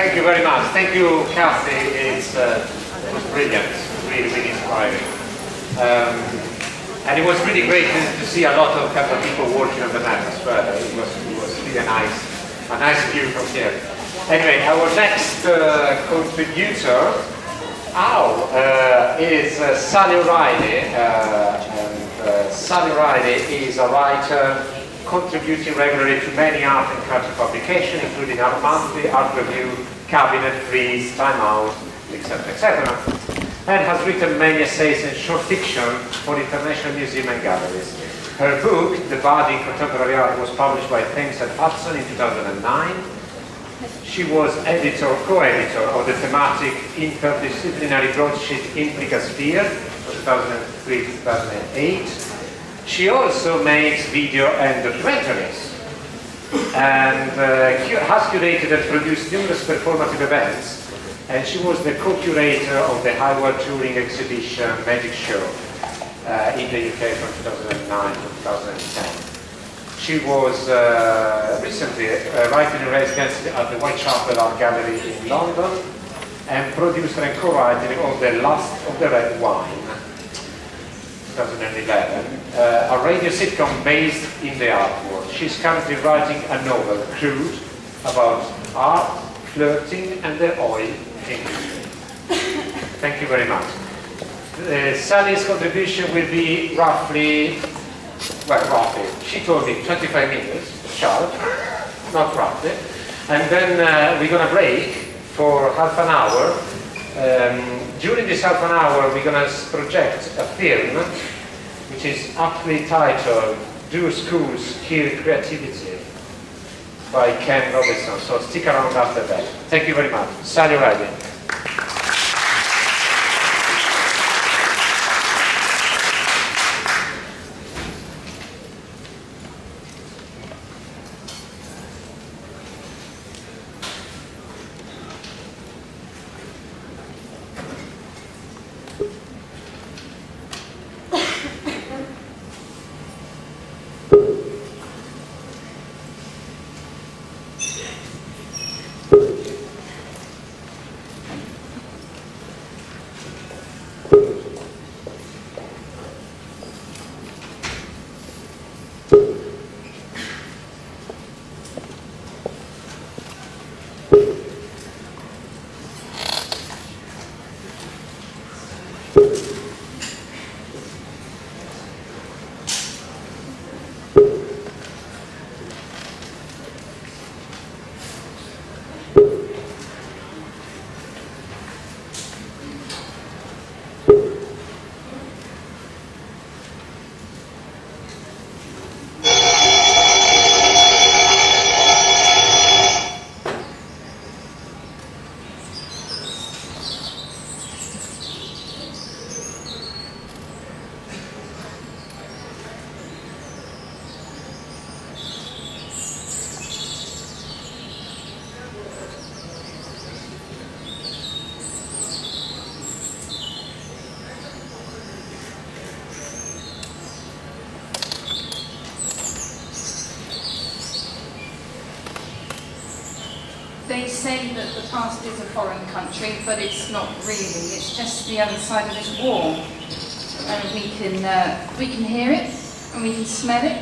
Thank you very much. Thank you, Cathy. It was brilliant, really, really inspiring. And it was really great to see a lot of kind of people working on the map as well. It was really a nice view from here. Anyway, our next contributor is Sally O'Reilly. Sally O'Reilly is a writer contributing regularly to many art and culture publications, including our monthly art review, Cabinet, Freeze, Time Out, etc., etc., and has written many essays and short fiction for international museums and galleries. Her book, The Body in Contemporary Art, was published by Thames and Hudson in 2009. She was co-editor of the thematic interdisciplinary broadsheet Implicasphere for 2003-2008. She also makes video and documentaries, and has curated and produced numerous performative events, and she was the co-curator of the Highway Touring exhibition Magic Show in the UK from 2009 to 2010. She was recently writing in residency at the Whitechapel Art Gallery in London, and producer and co-writer of The Last of the Red Wine, 2011, a radio sitcom based in the art world. She's currently writing a novel, Crude, about art, flirting, and the oil industry. Thank you very much. Sally's contribution will be roughly, she told me 25 minutes, sharp, not roughly. And then we're going to break for half an hour. During this half an hour, we're going to project a film which is aptly titled Do Schools Kill Creativity by Ken Robinson. So stick around after that. Thank you very much. Sally O'Reilly. They say that the past is a foreign country, but it's not really. It's just the other side of this wall, and we can hear it, and we can smell it,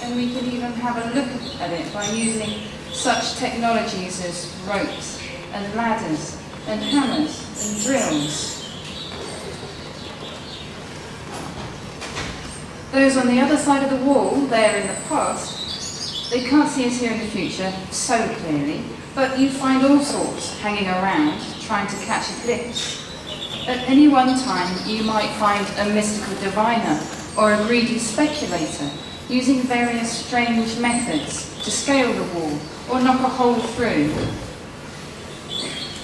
and we can even have a look at it by using such technologies as ropes and ladders and hammers and drills. Those on the other side of the wall, there in the past, they can't see us here in the future so clearly. But you find all sorts hanging around, trying to catch a glimpse. At any one time, you might find a mystical diviner or a greedy speculator using various strange methods to scale the wall or knock a hole through.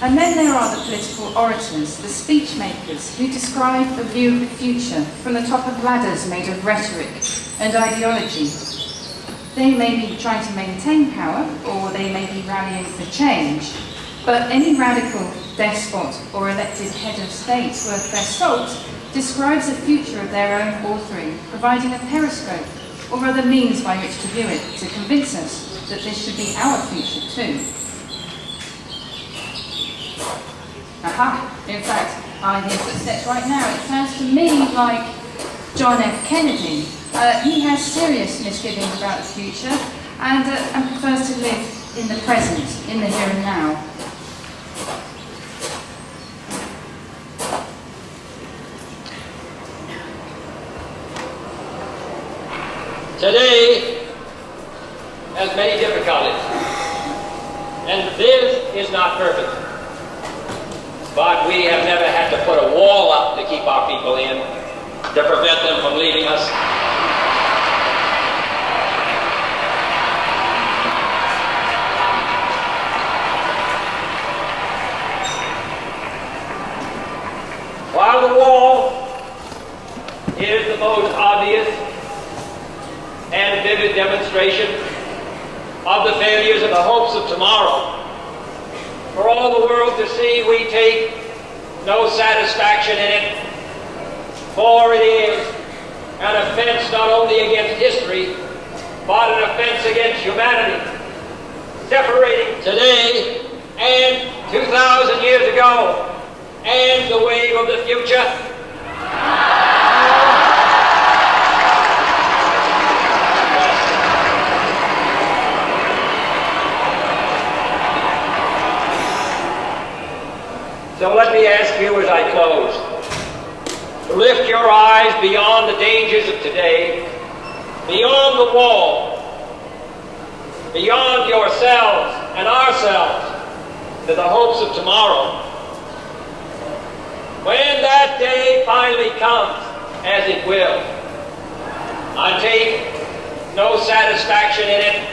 And then there are the political orators, the speech makers, who describe a view of the future from the top of ladders made of rhetoric and ideology. They may be trying to maintain power, or they may be rallying for change. But any radical despot or elected head of state worth their salt describes a future of their own authoring, providing a periscope or other means by which to view it, to convince us that this should be our future too. Aha! In fact, I hear footsteps right now. It sounds to me like John F. Kennedy. He has serious misgivings about the future and prefers to live in the present, in the here and now. Today has many difficulties, and this is not perfect. But we have never had to put a wall up to keep our people in, to prevent them from leaving us. While the wall is the most obvious and vivid demonstration of the failures and the hopes of tomorrow, for all the world to see, we take no satisfaction in it, for it is an offense not only against history, but an offense against humanity, separating today and 2,000 years ago, and the wave of the future. So let me ask you as I close, to lift your eyes beyond the dangers of today, beyond the wall, beyond yourselves and ourselves, to the hopes of tomorrow. When that day finally comes, as it will, I take no satisfaction in it.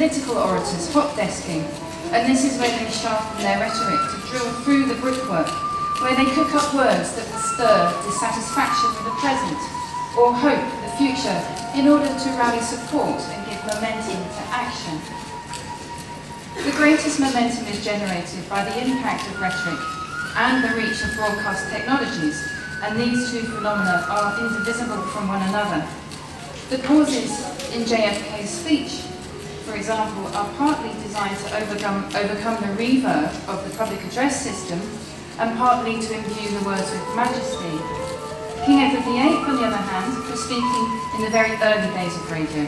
Political orators hot desking, and this is where they sharpen their rhetoric to drill through the brickwork, where they cook up words that will stir dissatisfaction with the present or hope for the future in order to rally support and give momentum to action. The greatest momentum is generated by the impact of rhetoric and the reach of broadcast technologies, and these two phenomena are indivisible from one another. The causes in JFK's speech, for example, are partly designed to overcome the reverb of the public address system and partly to imbue the words with majesty. King Edward VIII, on the other hand, was speaking in the very early days of radio,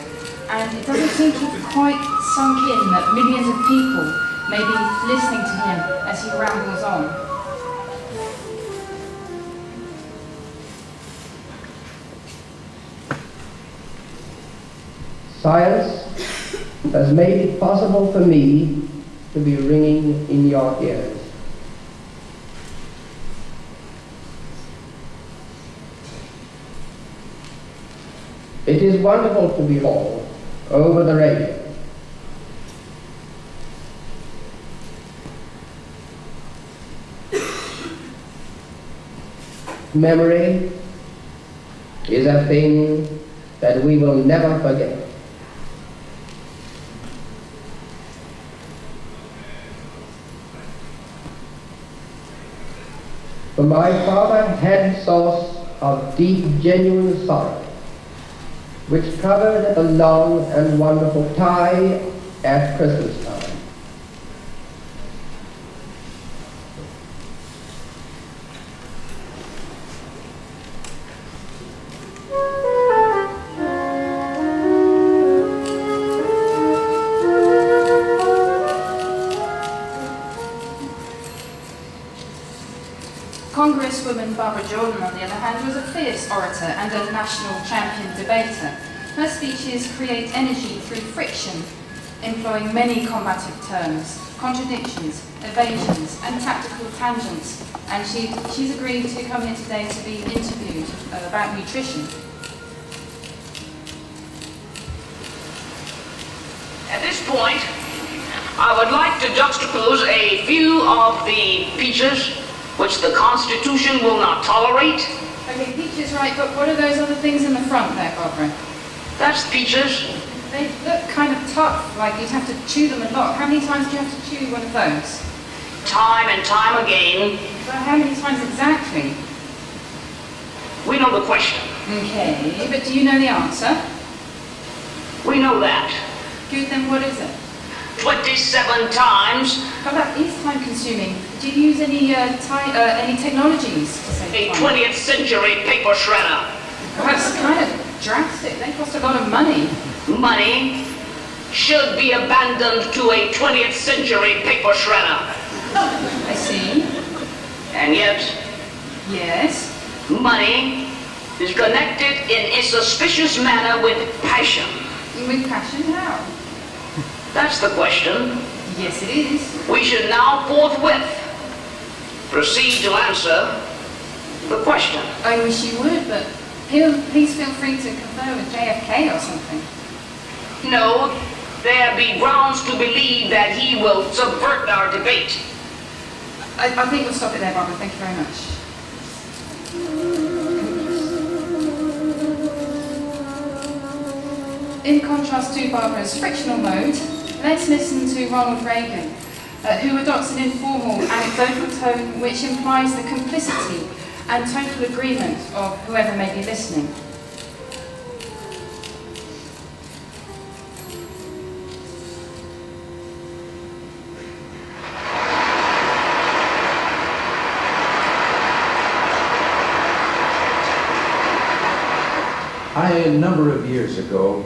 and it doesn't seem to have quite sunk in that millions of people may be listening to him as he rambles on. Science has made it possible for me to be ringing in your ears. It is wonderful to behold over the radio memory is a thing that we will never forget. For my father had source of deep, genuine sorrow, which covered the long and wonderful tie at Christmas time. Congresswoman Barbara Jordan, on the other hand, was a fierce orator and a national champion debater. Her speeches create energy through friction, employing many combative terms, contradictions, evasions, and tactical tangents. And she's agreed to come here today to be interviewed about nutrition. At this point, I would like to juxtapose a few of the features which the Constitution will not tolerate. Okay, peaches, right, but what are those other things in the front there, Barbara? That's peaches. They look kind of tough, like you'd have to chew them a lot. How many times do you have to chew one of those? Time and time again. Well, how many times exactly? We know the question. Okay, but do you know the answer? We know that. Good, then what is it? 27 times. Oh, that is time consuming. Do you use any technologies to save A time? 20th century paper shredder. Well, that's kind of drastic. They cost a lot of money. Money should be abandoned to a 20th century paper shredder. I see. And yet, Yes. money is connected in a suspicious manner with passion. With passion, how? That's the question. Yes, it is. We should now forthwith proceed to answer the question. I wish you would, but please feel free to confer with JFK or something. No, there be grounds to believe that he will subvert our debate. I think we'll stop it there, Barbara. Thank you very much. In contrast to Barbara's frictional mode, let's listen to Ronald Reagan, who adopts an informal, anecdotal tone which implies the complicity and total agreement of whoever may be listening. A number of years ago,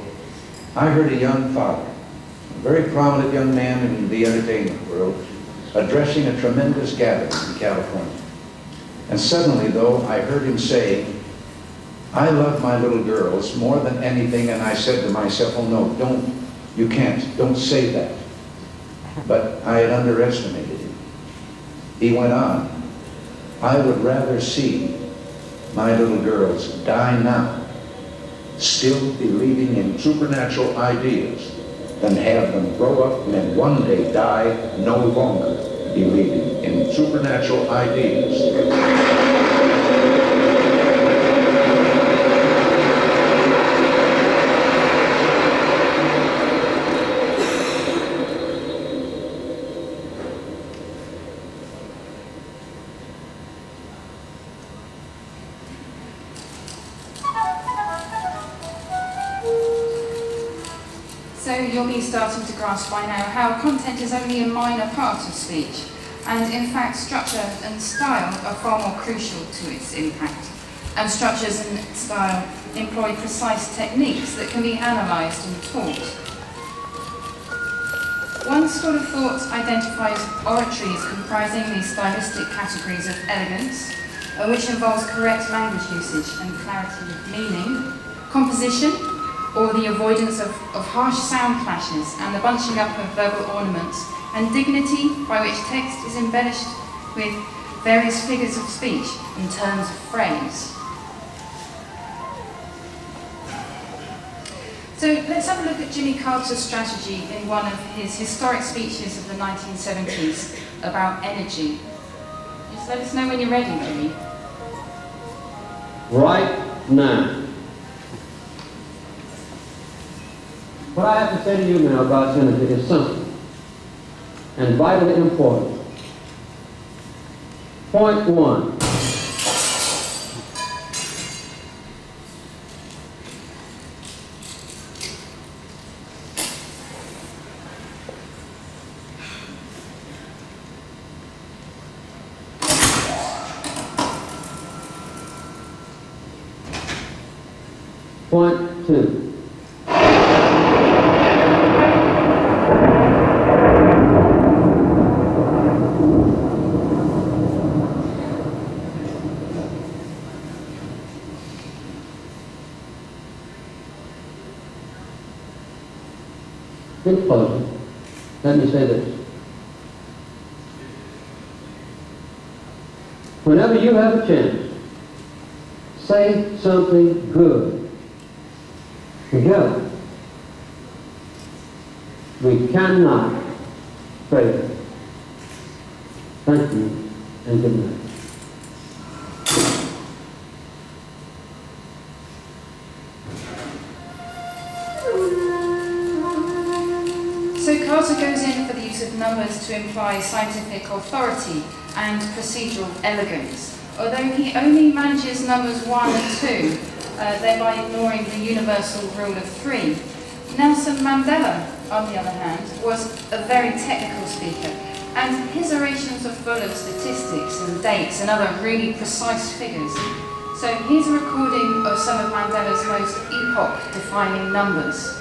I heard a young father, a very prominent young man in the entertainment world, addressing a tremendous gathering in California. And suddenly, though, I heard him say, "I love my little girls more than anything," and I said to myself, "Oh no, don't say that." But I had underestimated him. He went on, "I would rather see my little girls die now, still believing in supernatural ideas, than have them grow up and one day die no longer believing in supernatural ideas." So you'll be starting to grasp by now how content is only a minor part of speech, and in fact structure and style are far more crucial to its impact. And structures and style employ precise techniques that can be analysed and taught. One school of thought identifies oratory as comprising the stylistic categories of elegance, which involves correct language usage and clarity of meaning, composition, or the avoidance of harsh sound clashes and the bunching up of verbal ornaments, and dignity, by which text is embellished with various figures of speech in terms of phrase. So let's have a look at Jimmy Carter's strategy in one of his historic speeches of the 1970s about energy. Just let us know when you're ready, Jimmy. Right now. What I have to say to you now about energy is simple and vitally important. Point one. Point two. In closing, let me say this. Whenever you have a chance, say something good. Together, we cannot fail. Thank you and good night. numbers to imply scientific authority and procedural elegance, although he only manages numbers 1 and 2, thereby ignoring the universal rule of 3. Nelson Mandela, on the other hand, was a very technical speaker, and his orations are full of statistics and dates and other really precise figures. So here's a recording of some of Mandela's most epoch-defining numbers.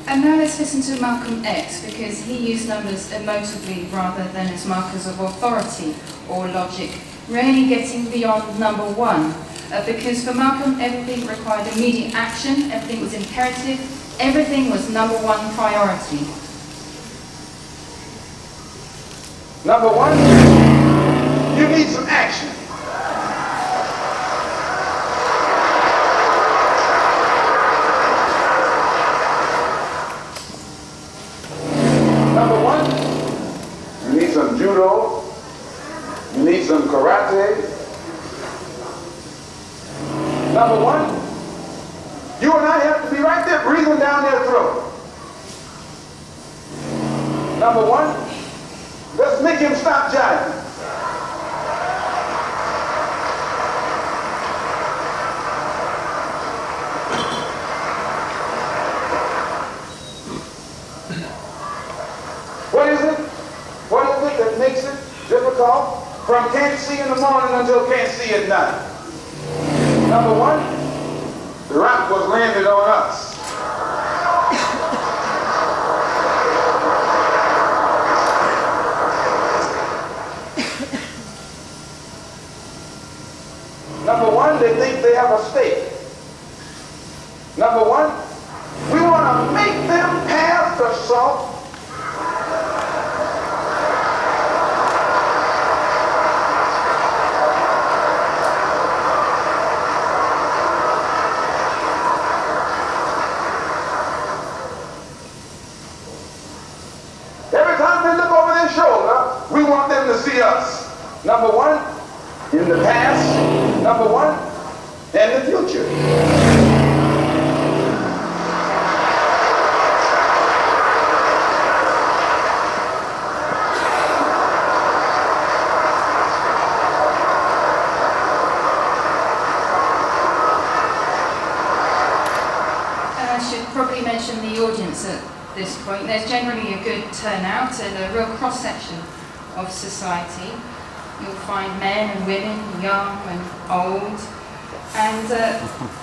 And now let's listen to Malcolm X, because he used numbers emotively rather than as markers of authority or logic, rarely getting beyond number 1. Because for Malcolm, everything required immediate action, everything was imperative, everything was number 1 priority. Number 1, you need some action. Number 1, you need some judo, you need some karate. Number 1, you and I have to be right there breathing down their throat. Number 1, let's make him stop jiving. What is it? What is it that makes it difficult? From can't see in the morning until can't see at night. Number 1, the rock was landed on us. Number 1, they think they have a stake. Number 1, we want to make them pass the salt. Every time they look over their shoulder, we want them to see us. Number 1, in the past. Number 1, and the future. should probably mention the audience at this point. There's generally a good turnout and a real cross-section of society. You'll find men and women, young and old, and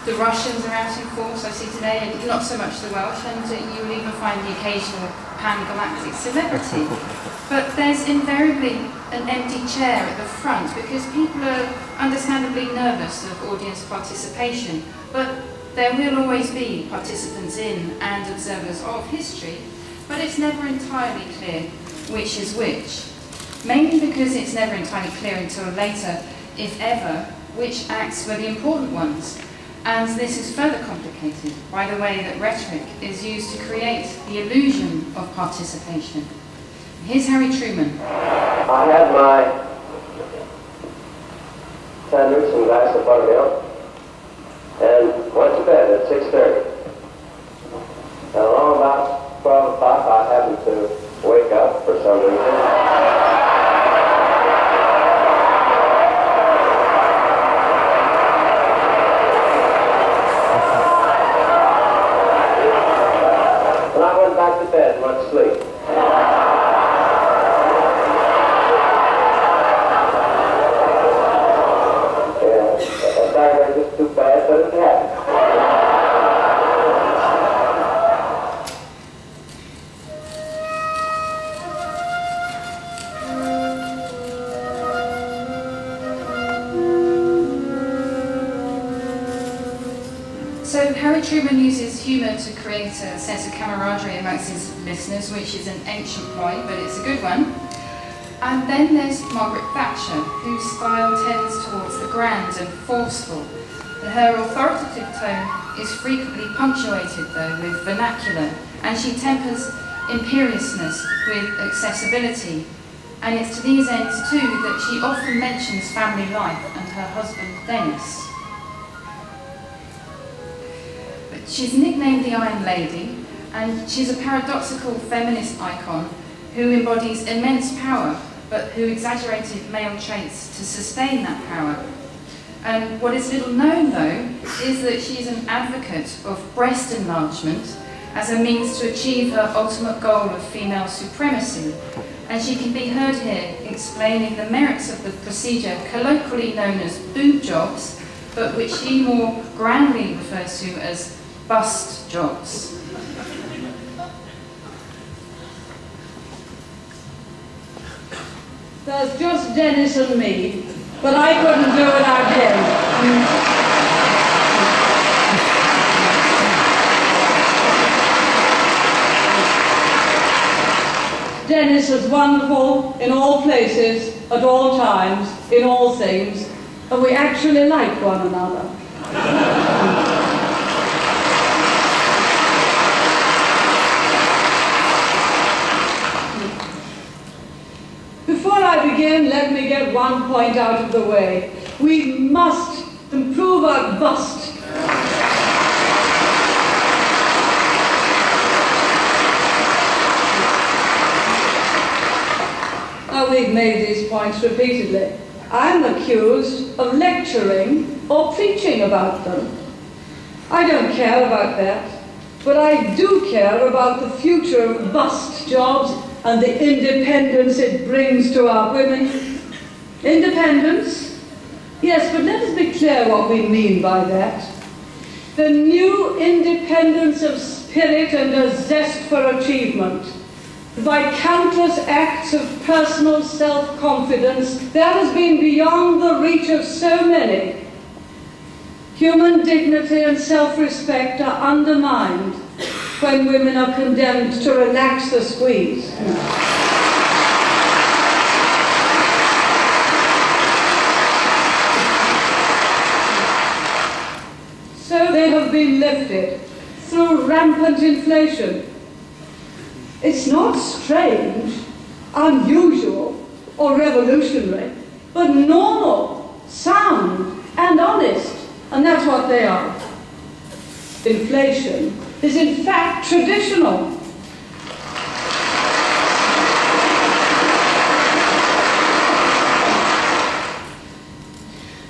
the Russians are out in force, I see today, and not so much the Welsh, and you'll even find the occasional pan-galactic celebrity. But there's invariably an empty chair at the front because people are understandably nervous of audience participation, but there will always be participants in and observers of history, but it's never entirely clear which is which. Mainly because it's never entirely clear until later, if ever, which acts were the important ones. And this is further complicated by the way that rhetoric is used to create the illusion of participation. Here's Harry Truman. I had my sandwich and glass of buttermilk and went to bed at 6:30. And along about 12 o'clock I happened to wake up for some reason. And I went back to bed and went to sleep. It's too bad, but it happened. So Harry Truman uses humour to create a sense of camaraderie amongst his listeners, which is an ancient ploy, but it's a good one. And then there's Margaret Thatcher, whose style tends towards the grand and forceful. Her authoritative tone is frequently punctuated, though, with vernacular, and she tempers imperiousness with accessibility. And it's to these ends, too, that she often mentions family life and her husband, Dennis. But she's nicknamed the Iron Lady, and she's a paradoxical feminist icon who embodies immense power, but who exaggerated male traits to sustain that power. And what is little known, though, is that she's an advocate of breast enlargement as a means to achieve her ultimate goal of female supremacy. And she can be heard here explaining the merits of the procedure colloquially known as boob jobs, but which she more grandly refers to as bust jobs. There's just Dennis and me, but I couldn't do without him. Dennis is wonderful in all places, at all times, in all things, and we actually like one another. Before I begin, let me get one point out of the way. We must improve our bust. Now, we've made these points repeatedly. I'm accused of lecturing or preaching about them. I don't care about that, but I do care about the future of bust jobs and the independence it brings to our women. Independence? Yes, but let us be clear what we mean by that. The new independence of spirit and a zest for achievement. By countless acts of personal self-confidence that has been beyond the reach of so many. Human dignity and self-respect are undermined when women are condemned to relax the squeeze. So they have been lifted through rampant inflation. It's not strange, unusual, or revolutionary, but normal, sound, and honest, and that's what they are. Inflation is in fact traditional.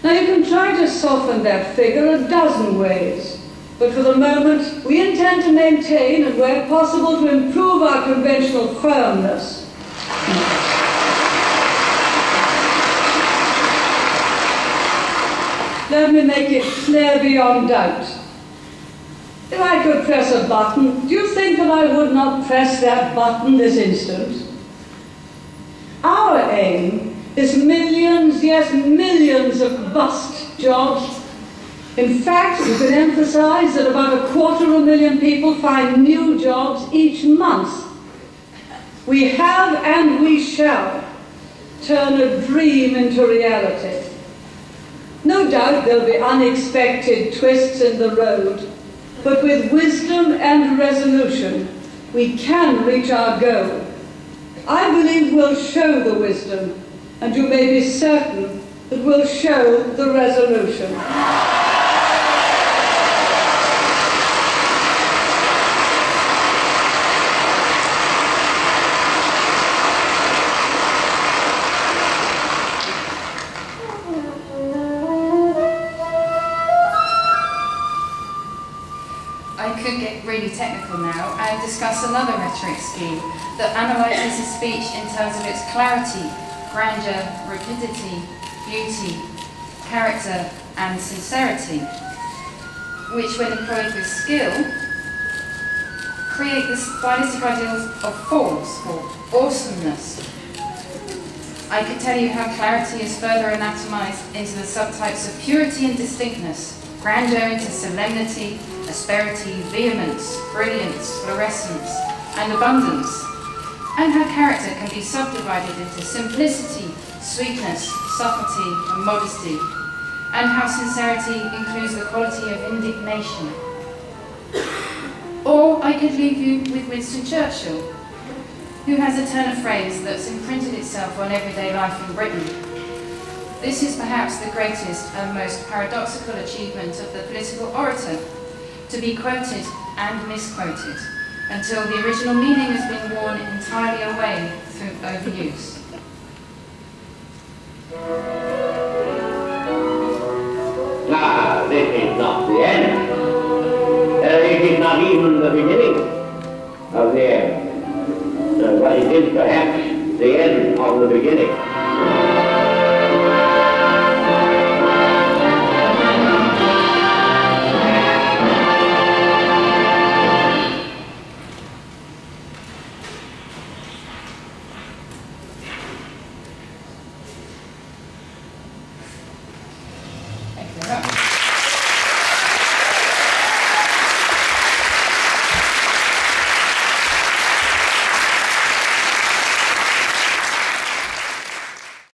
Now you can try to soften that figure a dozen ways. But for the moment, we intend to maintain and, where possible, to improve our conventional firmness. Let me make it clear beyond doubt. If I could press a button, do you think that I would not press that button this instant? Our aim is millions, yes, millions of bust jobs. In fact, we can emphasize that about 250,000 people find new jobs each month. We have and we shall turn a dream into reality. No doubt there'll be unexpected twists in the road, but with wisdom and resolution, we can reach our goal. I believe we'll show the wisdom, and you may be certain that we'll show the resolution. I could get really technical now and discuss another rhetoric scheme that analyses a speech in terms of its clarity, grandeur, rapidity, beauty, character, and sincerity, which, when employed with skill, create the stylistic ideals of force or awesomeness. I could tell you how clarity is further anatomized into the subtypes of purity and distinctness, grandeur into solemnity, asperity, vehemence, brilliance, fluorescence, and abundance, and how character can be subdivided into simplicity, sweetness, subtlety, and modesty, and how sincerity includes the quality of indignation. Or I could leave you with Winston Churchill, who has a turn of phrase that's imprinted itself on everyday life in Britain. This is perhaps the greatest and most paradoxical achievement of the political orator, to be quoted and misquoted, until the original meaning has been worn entirely away through overuse. This is not the end. It is not even the beginning of the end. But it is perhaps the end of the beginning.